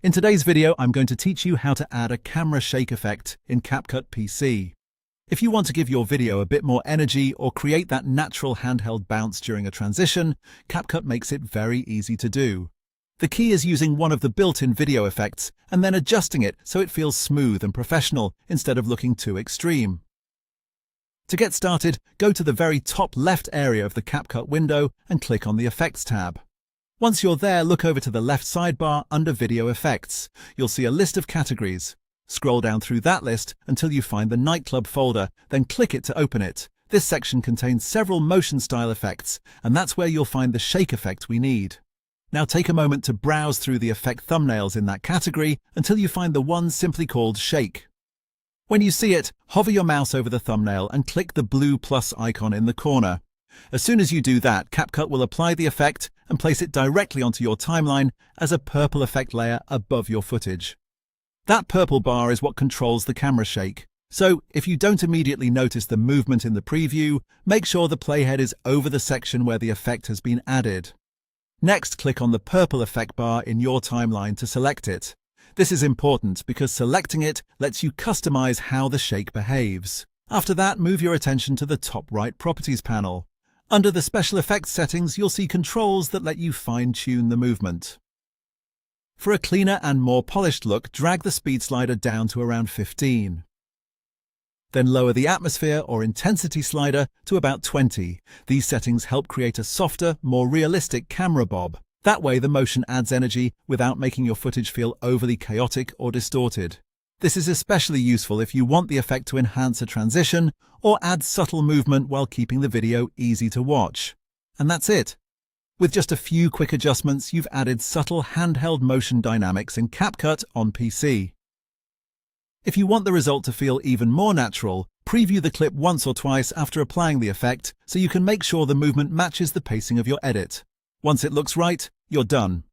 In today's video, I'm going to teach you how to add a camera shake effect in CapCut PC. If you want to give your video a bit more energy or create that natural handheld bounce during a transition, CapCut makes it very easy to do. The key is using one of the built-in video effects and then adjusting it so it feels smooth and professional instead of looking too extreme. To get started, go to the very top left area of the CapCut window and click on the Effects tab. Once you're there, look over to the left sidebar under Video Effects. You'll see a list of categories. Scroll down through that list until you find the Nightclub folder, then click it to open it. This section contains several motion style effects, and that's where you'll find the shake effect we need. Now take a moment to browse through the effect thumbnails in that category until you find the one simply called Shake. When you see it, hover your mouse over the thumbnail and click the blue plus icon in the corner. As soon as you do that, CapCut will apply the effect and place it directly onto your timeline as a purple effect layer above your footage. That purple bar is what controls the camera shake. So, if you don't immediately notice the movement in the preview, make sure the playhead is over the section where the effect has been added. Next, click on the purple effect bar in your timeline to select it. This is important because selecting it lets you customize how the shake behaves. After that, move your attention to the top right Properties panel. Under the Special Effects settings, you'll see controls that let you fine-tune the movement. For a cleaner and more polished look, drag the speed slider down to around 15. Then lower the atmosphere or intensity slider to about 20. These settings help create a softer, more realistic camera bob. That way the motion adds energy without making your footage feel overly chaotic or distorted. This is especially useful if you want the effect to enhance a transition or add subtle movement while keeping the video easy to watch. And that's it. With just a few quick adjustments, you've added subtle handheld motion dynamics in CapCut on PC. If you want the result to feel even more natural, preview the clip once or twice after applying the effect so you can make sure the movement matches the pacing of your edit. Once it looks right, you're done.